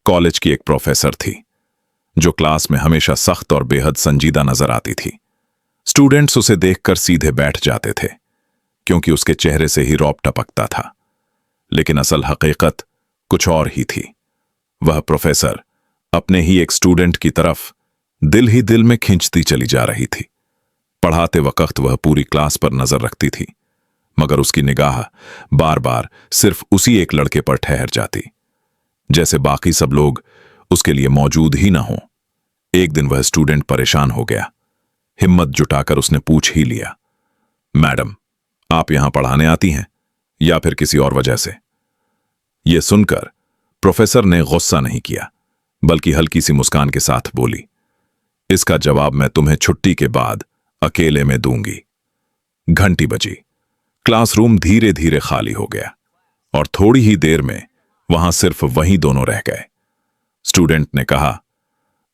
College की एक professor थी जो क्लास में हमेशा सख्त और बेहद संजीदा नजर आती थी। स्टूडेंट्स उसे देखकर सीधे बैठ जाते थे क्योंकि उसके चेहरे से ही रौब टपकता था। लेकिन असल हकीकत कुछ और ही थी। वह प्रोफेसर अपने ही एक स्टूडेंट की तरफ दिल ही दिल में खींचती चली जा रही थी। पढ़ाते वक्त वह पूरी क्लास पर नजर रखती थी, मगर उसकी निगाह बार बार सिर्फ उसी एक लड़के पर ठहर जाती, जैसे बाकी सब लोग उसके लिए मौजूद ही ना हों। एक दिन वह स्टूडेंट परेशान हो गया। हिम्मत जुटाकर उसने पूछ ही लिया, मैडम, आप यहां पढ़ाने आती हैं या फिर किसी और वजह से? यह सुनकर प्रोफेसर ने गुस्सा नहीं किया, बल्कि हल्की सी मुस्कान के साथ बोली, इसका जवाब मैं तुम्हें छुट्टी के बाद अकेले में दूंगी। घंटी बजी। क्लासरूम धीरे धीरे खाली हो गया और थोड़ी ही देर में वहां सिर्फ वही दोनों रह गए। स्टूडेंट ने कहा,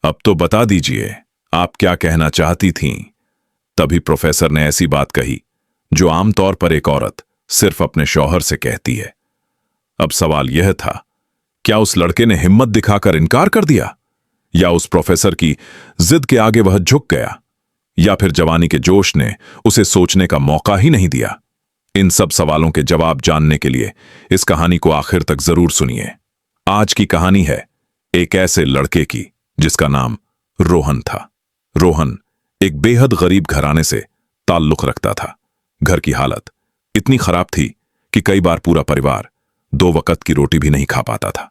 अब तो बता दीजिए आप क्या कहना चाहती थीं। तभी प्रोफेसर ने ऐसी बात कही जो आमतौर पर एक औरत सिर्फ अपने शौहर से कहती है। अब सवाल यह था, क्या उस लड़के ने हिम्मत दिखाकर इनकार कर दिया, या उस प्रोफेसर की जिद के आगे वह झुक गया, या फिर जवानी के जोश ने उसे सोचने का मौका ही नहीं दिया? इन सब सवालों के जवाब जानने के लिए इस कहानी को आखिर तक जरूर सुनिए। आज की कहानी है एक ऐसे लड़के की जिसका नाम रोहन था। रोहन एक बेहद गरीब घराने से ताल्लुक रखता था। घर की हालत इतनी खराब थी कि कई बार पूरा परिवार 2 वक्त की रोटी भी नहीं खा पाता था।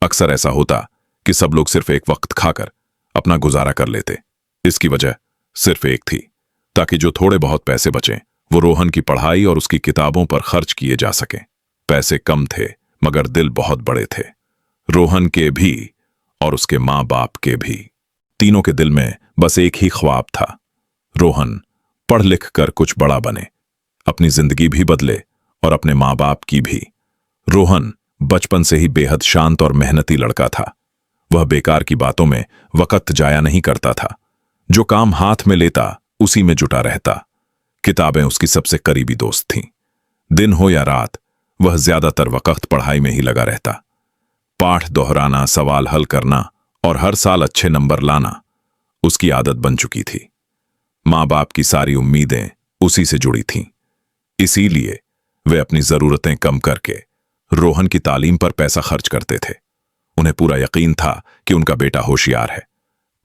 अक्सर ऐसा होता कि सब लोग सिर्फ एक वक्त खाकर अपना गुजारा कर लेते। इसकी वजह सिर्फ एक थी, ताकि जो थोड़े बहुत पैसे बचें वो रोहन की पढ़ाई और उसकी किताबों पर खर्च किए जा सकें। पैसे कम थे मगर दिल बहुत बड़े थे, रोहन के भी और उसके माँ बाप के भी। तीनों के दिल में बस एक ही ख्वाब था, रोहन पढ़ लिख कर कुछ बड़ा बने, अपनी जिंदगी भी बदले और अपने माँ बाप की भी। रोहन बचपन से ही बेहद शांत और मेहनती लड़का था। वह बेकार की बातों में वक्त जाया नहीं करता था। जो काम हाथ में लेता उसी में जुटा रहता। किताबें उसकी सबसे करीबी दोस्त थीं। दिन हो या रात वह ज्यादातर वक्त पढ़ाई में ही लगा रहता। पाठ दोहराना, सवाल हल करना और हर साल अच्छे नंबर लाना उसकी आदत बन चुकी थी। माँ बाप की सारी उम्मीदें उसी से जुड़ी थीं, इसीलिए वे अपनी जरूरतें कम करके रोहन की तालीम पर पैसा खर्च करते थे। उन्हें पूरा यकीन था कि उनका बेटा होशियार है,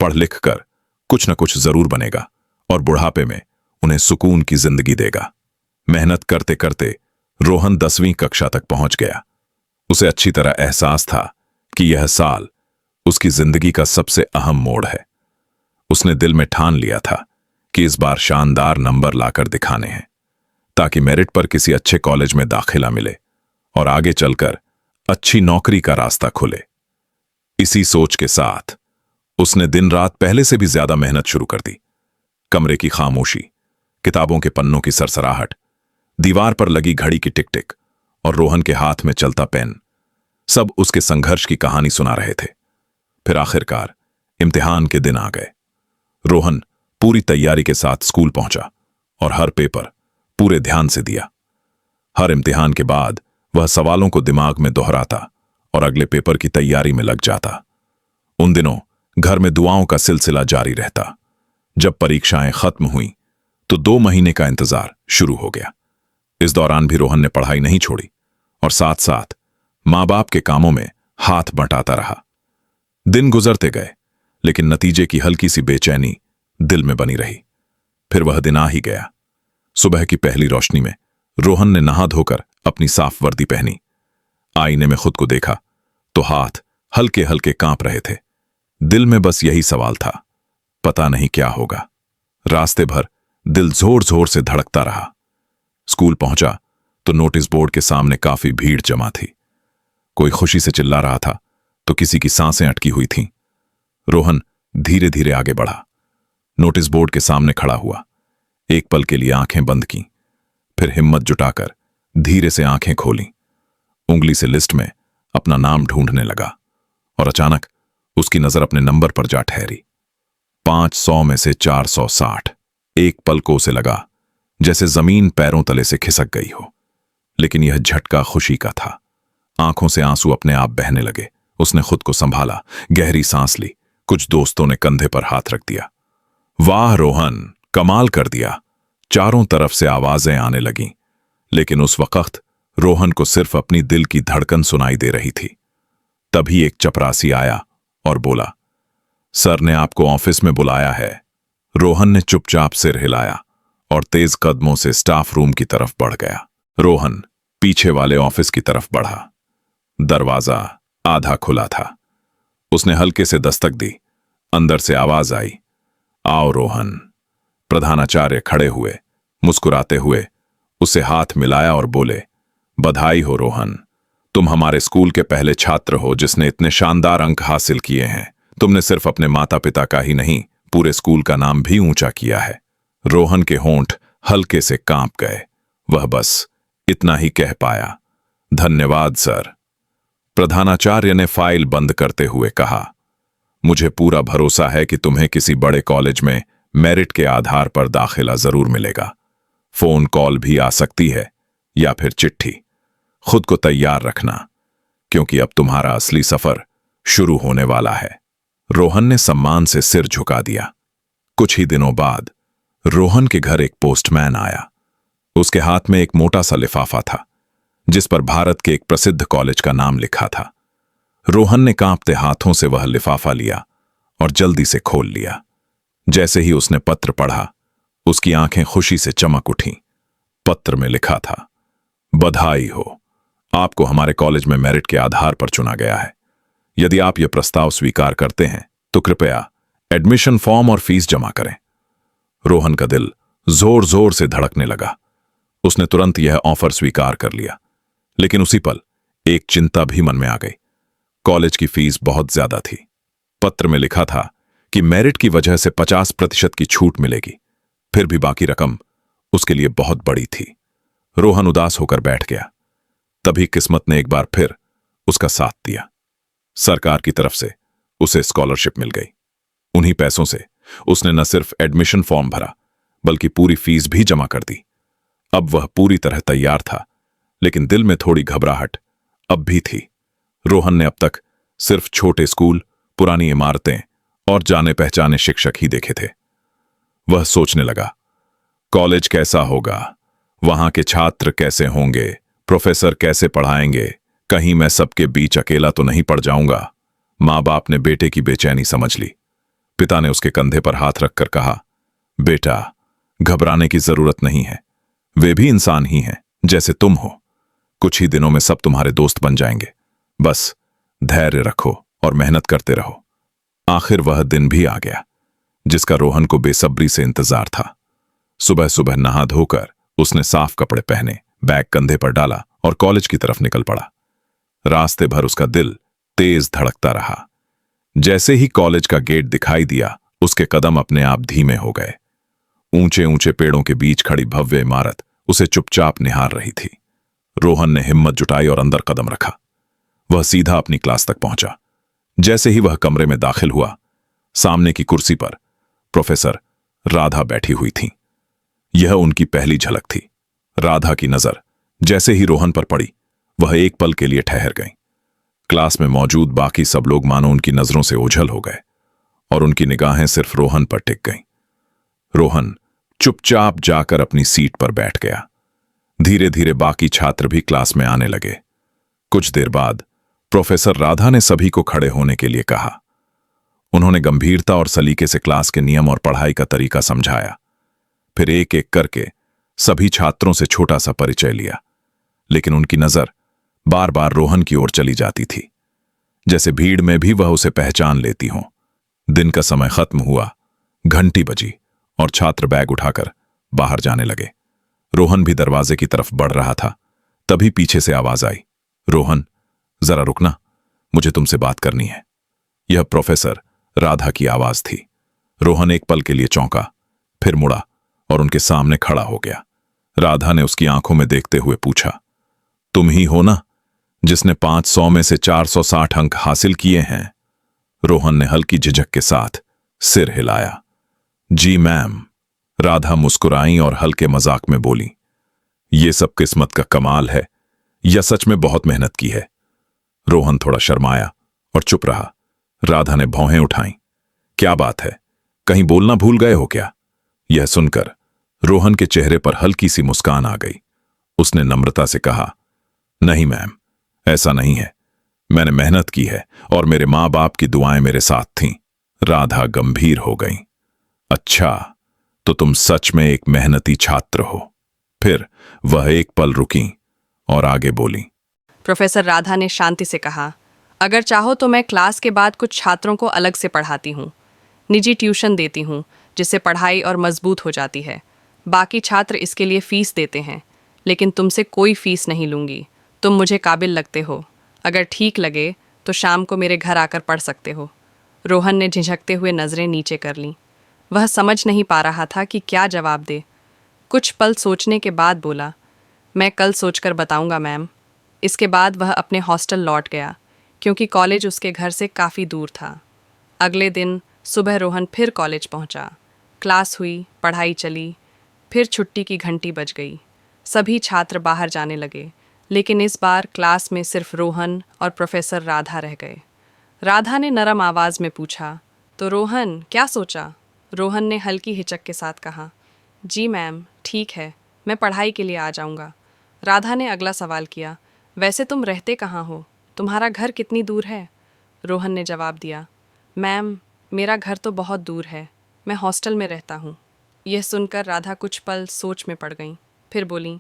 पढ़ लिख कर कुछ न कुछ जरूर बनेगा और बुढ़ापे में उन्हें सुकून की जिंदगी देगा। मेहनत करते करते रोहन 10वीं कक्षा तक पहुंच गया। उसे अच्छी तरह एहसास था कि यह साल उसकी जिंदगी का सबसे अहम मोड़ है। उसने दिल में ठान लिया था कि इस बार शानदार नंबर लाकर दिखाने हैं, ताकि मेरिट पर किसी अच्छे कॉलेज में दाखिला मिले और आगे चलकर अच्छी नौकरी का रास्ता खुले। इसी सोच के साथ उसने दिन रात पहले से भी ज्यादा मेहनत शुरू कर दी। कमरे की खामोशी, किताबों के पन्नों की सरसराहट, दीवार पर लगी घड़ी की टिक टिक और रोहन के हाथ में चलता पेन, सब उसके संघर्ष की कहानी सुना रहे थे। फिर आखिरकार इम्तिहान के दिन आ गए। रोहन पूरी तैयारी के साथ स्कूल पहुंचा और हर पेपर पूरे ध्यान से दिया। हर इम्तिहान के बाद वह सवालों को दिमाग में दोहराता और अगले पेपर की तैयारी में लग जाता। उन दिनों घर में दुआओं का सिलसिला जारी रहता। जब परीक्षाएं खत्म हुईं तो 2 महीने का इंतजार शुरू हो गया। इस दौरान भी रोहन ने पढ़ाई नहीं छोड़ी और साथ साथ माँ बाप के कामों में हाथ बंटाता रहा। दिन गुजरते गए, लेकिन नतीजे की हल्की सी बेचैनी दिल में बनी रही। फिर वह दिन आ ही गया। सुबह की पहली रोशनी में रोहन ने नहा धोकर अपनी साफ वर्दी पहनी। आईने में खुद को देखा तो हाथ हल्के हल्के कांप रहे थे। दिल में बस यही सवाल था, पता नहीं क्या होगा। रास्ते भर दिल जोर जोर से धड़कता रहा। स्कूल पहुंचा तो नोटिस बोर्ड के सामने काफी भीड़ जमा थी। कोई खुशी से चिल्ला रहा था तो किसी की सांसें अटकी हुई थीं। रोहन धीरे धीरे आगे बढ़ा, नोटिस बोर्ड के सामने खड़ा हुआ। एक पल के लिए आंखें बंद की, फिर हिम्मत जुटाकर धीरे से आंखें खोलीं। उंगली से लिस्ट में अपना नाम ढूंढने लगा और अचानक उसकी नजर अपने नंबर पर जा ठहरी। 500 में से 460। एक पल को उसे लगा जैसे जमीन पैरों तले से खिसक गई हो, लेकिन यह झटका खुशी का था। आंखों से आंसू अपने आप बहने लगे उसने खुद को संभाला, गहरी सांस ली। कुछ दोस्तों ने कंधे पर हाथ रख दिया। वाह रोहन, कमाल कर दिया। चारों तरफ से आवाजें आने लगीं, लेकिन उस वक्त रोहन को सिर्फ अपनी दिल की धड़कन सुनाई दे रही थी। तभी एक चपरासी आया और बोला, सर ने आपको ऑफिस में बुलाया है। रोहन ने चुपचाप सिर हिलाया और तेज कदमों से स्टाफ रूम की तरफ बढ़ गया। रोहन पीछे वाले ऑफिस की तरफ बढ़ा। दरवाजा आधा खुला था। उसने हल्के से दस्तक दी। अंदर से आवाज आई, आओ रोहन। प्रधानाचार्य खड़े हुए, मुस्कुराते हुए उसे हाथ मिलाया और बोले, बधाई हो रोहन, तुम हमारे स्कूल के पहले छात्र हो जिसने इतने शानदार अंक हासिल किए हैं। तुमने सिर्फ अपने माता पिता का ही नहीं, पूरे स्कूल का नाम भी ऊंचा किया है। रोहन के होंठ हल्के से कांप गए। वह बस इतना ही कह पाया, धन्यवाद सर। प्रधानाचार्य ने फाइल बंद करते हुए कहा, मुझे पूरा भरोसा है कि तुम्हें किसी बड़े कॉलेज में मेरिट के आधार पर दाखिला जरूर मिलेगा। फोन कॉल भी आ सकती है या फिर चिट्ठी। खुद को तैयार रखना, क्योंकि अब तुम्हारा असली सफर शुरू होने वाला है। रोहन ने सम्मान से सिर झुका दिया। कुछ ही दिनों बाद रोहन के घर एक पोस्टमैन आया। उसके हाथ में एक मोटा सा लिफाफा था जिस पर भारत के एक प्रसिद्ध कॉलेज का नाम लिखा था। रोहन ने कांपते हाथों से वह लिफाफा लिया और जल्दी से खोल लिया। जैसे ही उसने पत्र पढ़ा, उसकी आंखें खुशी से चमक उठीं। पत्र में लिखा था, बधाई हो, आपको हमारे कॉलेज में मेरिट के आधार पर चुना गया है। यदि आप यह प्रस्ताव स्वीकार करते हैं तो कृपया एडमिशन फॉर्म और फीस जमा करें। रोहन का दिल जोर जोर से धड़कने लगा। उसने तुरंत यह ऑफर स्वीकार कर लिया, लेकिन उसी पल एक चिंता भी मन में आ गई। कॉलेज की फीस बहुत ज्यादा थी। पत्र में लिखा था कि मेरिट की वजह से 50% की छूट मिलेगी, फिर भी बाकी रकम उसके लिए बहुत बड़ी थी। रोहन उदास होकर बैठ गया। तभी किस्मत ने एक बार फिर उसका साथ दिया। सरकार की तरफ से उसे स्कॉलरशिप मिल गई। उन्हीं पैसों से उसने न सिर्फ एडमिशन फॉर्म भरा, बल्कि पूरी फीस भी जमा कर दी। अब वह पूरी तरह तैयार था, लेकिन दिल में थोड़ी घबराहट अब भी थी। रोहन ने अब तक सिर्फ छोटे स्कूल, पुरानी इमारतें और जाने पहचाने शिक्षक ही देखे थे। वह सोचने लगा, कॉलेज कैसा होगा, वहां के छात्र कैसे होंगे, प्रोफेसर कैसे पढ़ाएंगे, कहीं मैं सबके बीच अकेला तो नहीं पड़ जाऊंगा। मां बाप ने बेटे की बेचैनी समझ ली। पिता ने उसके कंधे पर हाथ रखकर कहा, बेटा, घबराने की जरूरत नहीं है। वे भी इंसान ही हैं जैसे तुम हो। कुछ ही दिनों में सब तुम्हारे दोस्त बन जाएंगे। बस धैर्य रखो और मेहनत करते रहो। आखिर वह दिन भी आ गया जिसका रोहन को बेसब्री से इंतजार था। सुबह सुबह नहा धोकर उसने साफ कपड़े पहने, बैग कंधे पर डाला और कॉलेज की तरफ निकल पड़ा। रास्ते भर उसका दिल तेज धड़कता रहा। जैसे ही कॉलेज का गेट दिखाई दिया, उसके कदम अपने आप धीमे हो गए। ऊंचे ऊंचे पेड़ों के बीच खड़ी भव्य इमारत उसे चुपचाप निहार रही थी। रोहन ने हिम्मत जुटाई और अंदर कदम रखा। वह सीधा अपनी क्लास तक पहुंचा। जैसे ही वह कमरे में दाखिल हुआ, सामने की कुर्सी पर प्रोफेसर राधा बैठी हुई थीं। यह उनकी पहली झलक थी। राधा की नजर जैसे ही रोहन पर पड़ी, वह एक पल के लिए ठहर गईं। क्लास में मौजूद बाकी सब लोग मानो उनकी नजरों से ओझल हो गए और उनकी निगाहें सिर्फ रोहन पर टिक गईं। रोहन चुपचाप जाकर अपनी सीट पर बैठ गया। धीरे धीरे बाकी छात्र भी क्लास में आने लगे। कुछ देर बाद प्रोफेसर राधा ने सभी को खड़े होने के लिए कहा। उन्होंने गंभीरता और सलीके से क्लास के नियम और पढ़ाई का तरीका समझाया। फिर एक एक करके सभी छात्रों से छोटा सा परिचय लिया, लेकिन उनकी नजर बार बार रोहन की ओर चली जाती थी, जैसे भीड़ में भी वह उसे पहचान लेती हो। दिन का समय खत्म हुआ, घंटी बजी और छात्र बैग उठाकर बाहर जाने लगे। रोहन भी दरवाजे की तरफ बढ़ रहा था। तभी पीछे से आवाज आई, रोहन, जरा रुकना, मुझे तुमसे बात करनी है। यह प्रोफेसर राधा की आवाज थी। रोहन एक पल के लिए चौंका, फिर मुड़ा और उनके सामने खड़ा हो गया। राधा ने उसकी आंखों में देखते हुए पूछा, तुम ही हो ना जिसने 500 में से 460 अंक हासिल किए हैं? रोहन ने हल्की झिझक के साथ सिर हिलाया। जी मैम। राधा मुस्कुराई और हल्के मजाक में बोली, यह सब किस्मत का कमाल है या सच में बहुत मेहनत की है? रोहन थोड़ा शर्माया और चुप रहा। राधा ने भौहें उठाईं। क्या बात है, कहीं बोलना भूल गए हो क्या? यह सुनकर रोहन के चेहरे पर हल्की सी मुस्कान आ गई। उसने नम्रता से कहा, नहीं मैम, ऐसा नहीं है। मैंने मेहनत की है और मेरे मां बाप की दुआएं मेरे साथ थीं। राधा गंभीर हो गई। अच्छा, तो तुम सच में एक मेहनती छात्र हो। फिर वह एक पल रुकी और आगे बोली। प्रोफेसर राधा ने शांति से कहा, अगर चाहो तो मैं क्लास के बाद कुछ छात्रों को अलग से पढ़ाती हूँ। निजी ट्यूशन देती हूँ, जिससे पढ़ाई और मजबूत हो जाती है। बाकी छात्र इसके लिए फीस देते हैं, लेकिन तुमसे कोई फीस नहीं लूँगी। तुम मुझे काबिल लगते हो। अगर ठीक लगे तो शाम को मेरे घर आकर पढ़ सकते हो। रोहन ने झिझकते हुए नज़रें नीचे कर लीं। वह समझ नहीं पा रहा था कि क्या जवाब दे। कुछ पल सोचने के बाद बोला, मैं कल सोचकर बताऊंगा मैम। इसके बाद वह अपने हॉस्टल लौट गया, क्योंकि कॉलेज उसके घर से काफ़ी दूर था। अगले दिन सुबह रोहन फिर कॉलेज पहुंचा। क्लास हुई, पढ़ाई चली। फिर छुट्टी की घंटी बज गई। सभी छात्र बाहर जाने लगे, लेकिन इस बार क्लास में सिर्फ रोहन और प्रोफेसर राधा रह गए। राधा ने नरम आवाज़ में पूछा, तो रोहन क्या सोचा? रोहन ने हल्की हिचक के साथ कहा, जी मैम, ठीक है, मैं पढ़ाई के लिए आ जाऊंगा। राधा ने अगला सवाल किया, वैसे तुम रहते कहाँ हो? तुम्हारा घर कितनी दूर है? रोहन ने जवाब दिया, मैम, मेरा घर तो बहुत दूर है, मैं हॉस्टल में रहता हूँ। यह सुनकर राधा कुछ पल सोच में पड़ गईं। फिर बोलीं,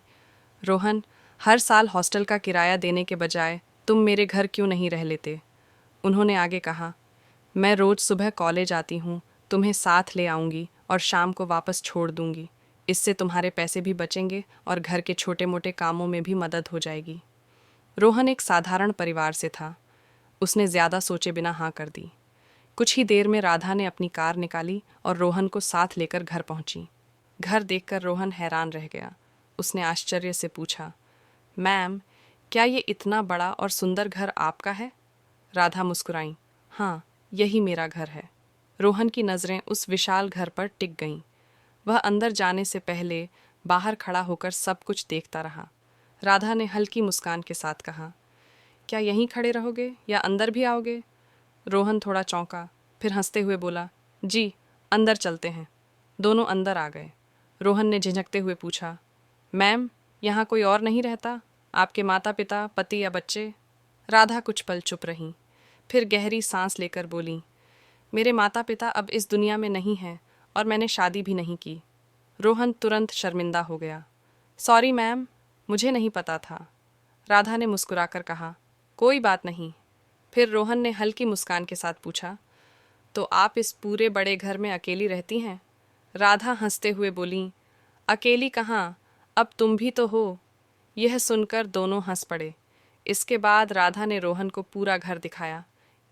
रोहन, हर साल हॉस्टल का किराया देने के बजाय तुम मेरे घर क्यों नहीं रह लेते? उन्होंने आगे कहा, मैं रोज़ सुबह कॉलेज आती हूँ, तुम्हें साथ ले आऊँगी और शाम को वापस छोड़ दूँगी। इससे तुम्हारे पैसे भी बचेंगे और घर के छोटे मोटे कामों में भी मदद हो जाएगी। रोहन एक साधारण परिवार से था। उसने ज़्यादा सोचे बिना हाँ कर दी। कुछ ही देर में राधा ने अपनी कार निकाली और रोहन को साथ लेकर घर पहुंची। घर देखकर रोहन हैरान रह गया। उसने आश्चर्य से पूछा, मैम, क्या ये इतना बड़ा और सुंदर घर आपका है? राधा मुस्कुराई, हाँ, यही मेरा घर है। रोहन की नज़रें उस विशाल घर पर टिक गईं। वह अंदर जाने से पहले बाहर खड़ा होकर सब कुछ देखता रहा। राधा ने हल्की मुस्कान के साथ कहा, क्या यहीं खड़े रहोगे या अंदर भी आओगे? रोहन थोड़ा चौंका, फिर हंसते हुए बोला, जी, अंदर चलते हैं। दोनों अंदर आ गए। रोहन ने झिझकते हुए पूछा, मैम, यहाँ कोई और नहीं रहता? आपके माता पिता, पति या बच्चे? राधा कुछ पल चुप रहीं, फिर गहरी सांस लेकर बोली, मेरे माता पिता अब इस दुनिया में नहीं हैं और मैंने शादी भी नहीं की। रोहन तुरंत शर्मिंदा हो गया, सॉरी मैम, मुझे नहीं पता था। राधा ने मुस्कुराकर कहा, कोई बात नहीं। फिर रोहन ने हल्की मुस्कान के साथ पूछा, तो आप इस पूरे बड़े घर में अकेली रहती हैं? राधा हंसते हुए बोली, अकेली कहाँ, अब तुम भी तो हो। यह सुनकर दोनों हंस पड़े। इसके बाद राधा ने रोहन को पूरा घर दिखाया,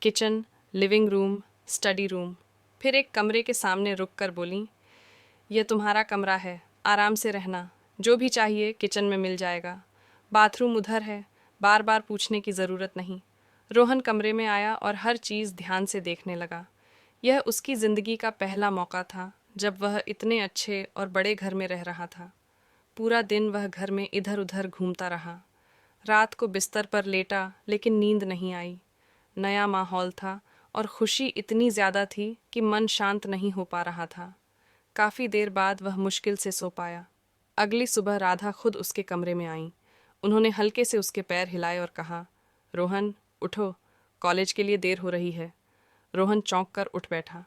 kitchen, living room, study room. फिर एक कमरे के सामने रुक कर बोली, यह तुम्हारा कमरा है, आराम से रहना, जो भी चाहिए किचन में मिल जाएगा। बाथरूम उधर है, बार बार पूछने की ज़रूरत नहीं। रोहन कमरे में आया और हर चीज़ ध्यान से देखने लगा। यह उसकी ज़िंदगी का पहला मौका था जब वह इतने अच्छे और बड़े घर में रह रहा था। पूरा दिन वह घर में इधर उधर घूमता रहा। रात को बिस्तर पर लेटा, लेकिन नींद नहीं आई। नया माहौल था और खुशी इतनी ज़्यादा थी कि मन शांत नहीं हो पा रहा था। काफ़ी देर बाद वह मुश्किल से सो पाया। अगली सुबह राधा खुद उसके कमरे में आईं। उन्होंने हल्के से उसके पैर हिलाए और कहा, रोहन, उठो, कॉलेज के लिए देर हो रही है। रोहन चौंक कर उठ बैठा।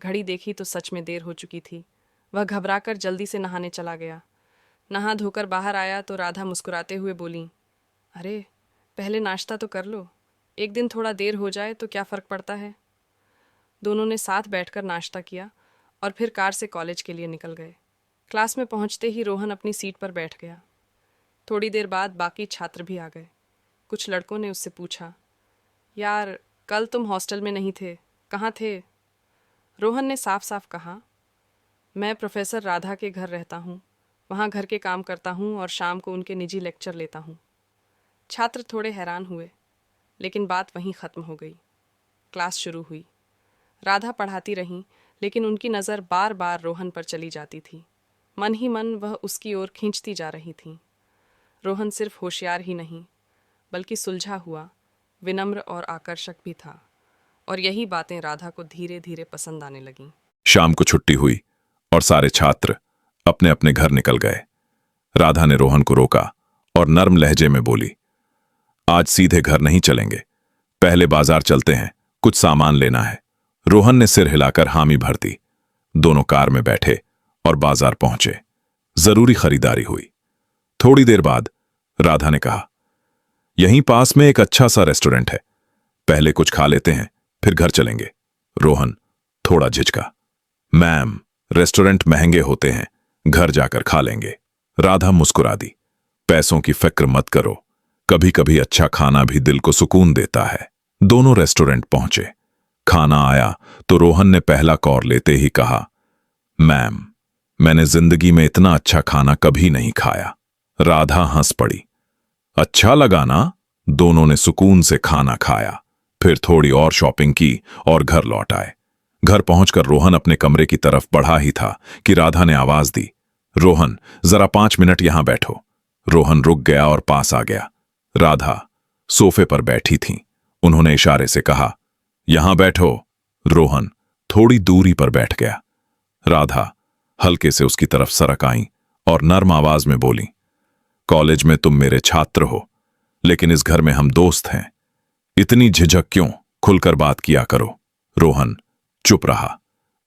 घड़ी देखी तो सच में देर हो चुकी थी। वह घबराकर जल्दी से नहाने चला गया। नहा धोकर बाहर आया तो राधा मुस्कुराते हुए बोली, अरे, पहले नाश्ता तो कर लो। एक दिन थोड़ा देर हो जाए तो क्या फ़र्क पड़ता है। दोनों ने साथ बैठकर नाश्ता किया और फिर कार से कॉलेज के लिए निकल गए। क्लास में पहुंचते ही रोहन अपनी सीट पर बैठ गया। थोड़ी देर बाद बाकी छात्र भी आ गए। कुछ लड़कों ने उससे पूछा, यार, कल तुम हॉस्टल में नहीं थे, कहाँ थे? रोहन ने साफ साफ कहा, मैं प्रोफेसर राधा के घर रहता हूँ, वहाँ घर के काम करता हूँ और शाम को उनके निजी लेक्चर लेता हूँ। छात्र थोड़े हैरान हुए, लेकिन बात वहीं ख़त्म हो गई। क्लास शुरू हुई। राधा पढ़ाती रहीं, लेकिन उनकी नज़र बार बार रोहन पर चली जाती थी। मन ही मन वह उसकी ओर खींचती जा रही थी। रोहन सिर्फ होशियार ही नहीं, बल्कि सुलझा हुआ, विनम्र और आकर्षक भी था, और यही बातें राधा को धीरे धीरे पसंद आने लगीं। शाम को छुट्टी हुई और सारे छात्र अपने अपने घर निकल गए। राधा ने रोहन को रोका और नर्म लहजे में बोली, आज सीधे घर नहीं चलेंगे, पहले बाजार चलते हैं, कुछ सामान लेना है। रोहन ने सिर हिलाकर हामी भर दी। दोनों कार में बैठे और बाजार पहुंचे। जरूरी खरीदारी हुई। थोड़ी देर बाद राधा ने कहा, यहीं पास में एक अच्छा सा रेस्टोरेंट है, पहले कुछ खा लेते हैं, फिर घर चलेंगे। रोहन थोड़ा झिझका, मैम, रेस्टोरेंट महंगे होते हैं, घर जाकर खा लेंगे। राधा मुस्कुरा दी, पैसों की फिक्र मत करो, कभी कभी अच्छा खाना भी दिल को सुकून देता है। दोनों रेस्टोरेंट पहुंचे। खाना आया तो रोहन ने पहला कौर लेते ही कहा, मैम, मैंने जिंदगी में इतना अच्छा खाना कभी नहीं खाया। राधा हंस पड़ी। अच्छा लगा ना? दोनों ने सुकून से खाना खाया, फिर थोड़ी और शॉपिंग की और घर लौट आए। घर पहुंचकर रोहन अपने कमरे की तरफ बढ़ा ही था कि राधा ने आवाज दी, रोहन, जरा 5 मिनट यहां बैठो। रोहन रुक गया और पास आ गया। राधा सोफे पर बैठी थीं। उन्होंने इशारे से कहा, यहां बैठो। रोहन थोड़ी दूरी पर बैठ गया। राधा हल्के से उसकी तरफ सरक आई और नर्म आवाज में बोली, कॉलेज में तुम मेरे छात्र हो, लेकिन इस घर में हम दोस्त हैं। इतनी झिझक क्यों? खुलकर बात किया करो। रोहन चुप रहा।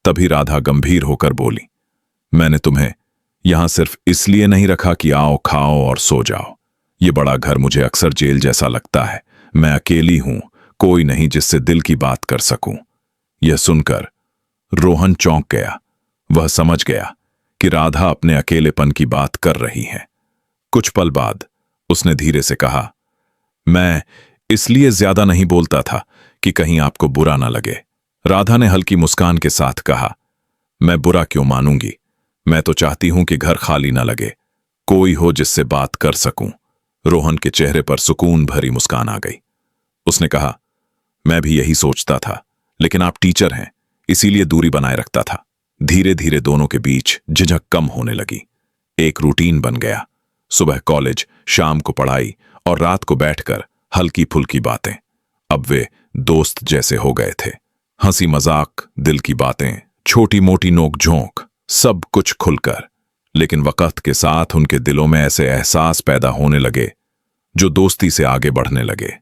तभी राधा गंभीर होकर बोली, मैंने तुम्हें यहां सिर्फ इसलिए नहीं रखा कि आओ, खाओ और सो जाओ। ये बड़ा घर मुझे अक्सर जेल जैसा लगता है। मैं अकेली हूं, कोई नहीं जिससे दिल की बात कर सकूं। यह सुनकर रोहन चौंक गया। वह समझ गया कि राधा अपने अकेलेपन की बात कर रही है। कुछ पल बाद उसने धीरे से कहा, मैं इसलिए ज्यादा नहीं बोलता था कि कहीं आपको बुरा ना लगे। राधा ने हल्की मुस्कान के साथ कहा, मैं बुरा क्यों मानूंगी? मैं तो चाहती हूं कि घर खाली ना लगे, कोई हो जिससे बात कर सकूं। रोहन के चेहरे पर सुकून भरी मुस्कान आ गई। उसने कहा, मैं भी यही सोचता था, लेकिन आप टीचर हैं, इसीलिए दूरी बनाए रखता था। धीरे धीरे दोनों के बीच झिझक कम होने लगी। एक रूटीन बन गया। सुबह कॉलेज, शाम को पढ़ाई और रात को बैठकर हल्की फुल्की बातें। अब वे दोस्त जैसे हो गए थे। हंसी मजाक, दिल की बातें, छोटी मोटी नोक झोंक, सब कुछ खुलकर। लेकिन वक्त के साथ उनके दिलों में ऐसे एहसास पैदा होने लगे जो दोस्ती से आगे बढ़ने लगे।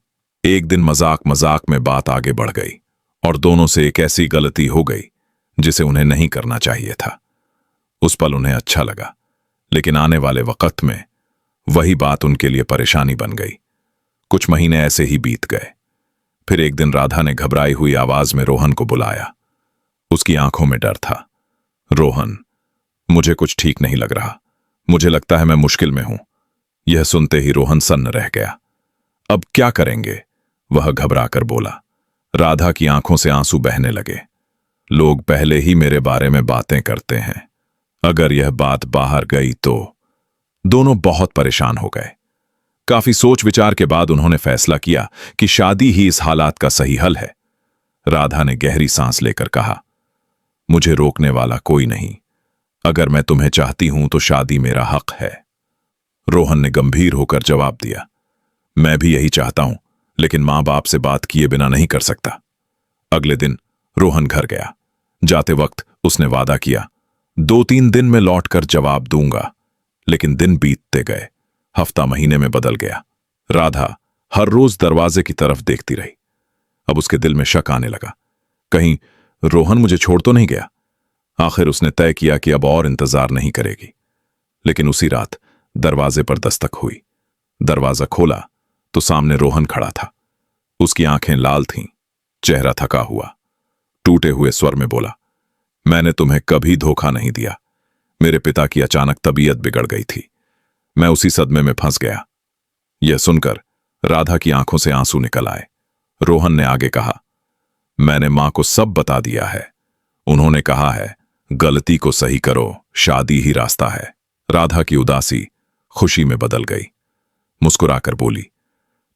एक दिन मजाक मजाक में बात आगे बढ़ गई और दोनों से एक ऐसी गलती हो गई जिसे उन्हें नहीं करना चाहिए था। उस पल उन्हें अच्छा लगा, लेकिन आने वाले वक्त में वही बात उनके लिए परेशानी बन गई। कुछ महीने ऐसे ही बीत गए। फिर एक दिन राधा ने घबराई हुई आवाज में रोहन को बुलाया। उसकी आंखों में डर था। रोहन, मुझे कुछ ठीक नहीं लग रहा, मुझे लगता है मैं मुश्किल में हूं। यह सुनते ही रोहन सन्न रह गया। अब क्या करेंगे? वह घबरा कर बोला। राधा की आंखों से आंसू बहने लगे। लोग पहले ही मेरे बारे में बातें करते हैं, अगर यह बात बाहर गई तो। दोनों बहुत परेशान हो गए। काफी सोच विचार के बाद उन्होंने फैसला किया कि शादी ही इस हालात का सही हल है। राधा ने गहरी सांस लेकर कहा, मुझे रोकने वाला कोई नहीं, अगर मैं तुम्हें चाहती हूं तो शादी मेरा हक है। रोहन ने गंभीर होकर जवाब दिया, मैं भी यही चाहता हूं, लेकिन मां बाप से बात किए बिना नहीं कर सकता। अगले दिन रोहन घर गया। जाते वक्त उसने वादा किया, 2-3 दिन में लौटकर जवाब दूंगा। लेकिन दिन बीतते गए, हफ्ता महीने में बदल गया। राधा हर रोज दरवाजे की तरफ देखती रही। अब उसके दिल में शक आने लगा, कहीं रोहन मुझे छोड़ तो नहीं गया। आखिर उसने तय किया कि अब और इंतजार नहीं करेगी। लेकिन उसी रात दरवाजे पर दस्तक हुई। दरवाजा खोला तो सामने रोहन खड़ा था। उसकी आंखें लाल थीं, चेहरा थका हुआ। टूटे हुए स्वर में बोला, मैंने तुम्हें कभी धोखा नहीं दिया। मेरे पिता की अचानक तबीयत बिगड़ गई थी, मैं उसी सदमे में फंस गया। यह सुनकर राधा की आंखों से आंसू निकल आए। रोहन ने आगे कहा, मैंने मां को सब बता दिया है। उन्होंने कहा है, गलती को सही करो, शादी ही रास्ता है। राधा की उदासी खुशी में बदल गई। मुस्कुराकर बोली,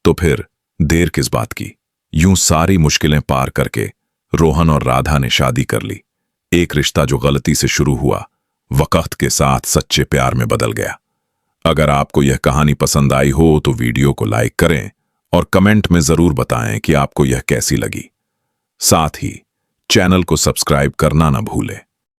तो फिर देर किस बात की? यूं सारी मुश्किलें पार करके रोहन और राधा ने शादी कर ली। एक रिश्ता जो गलती से शुरू हुआ, वक्त के साथ सच्चे प्यार में बदल गया। अगर आपको यह कहानी पसंद आई हो तो वीडियो को लाइक करें और कमेंट में जरूर बताएं कि आपको यह कैसी लगी। साथ ही चैनल को सब्सक्राइब करना ना भूलें।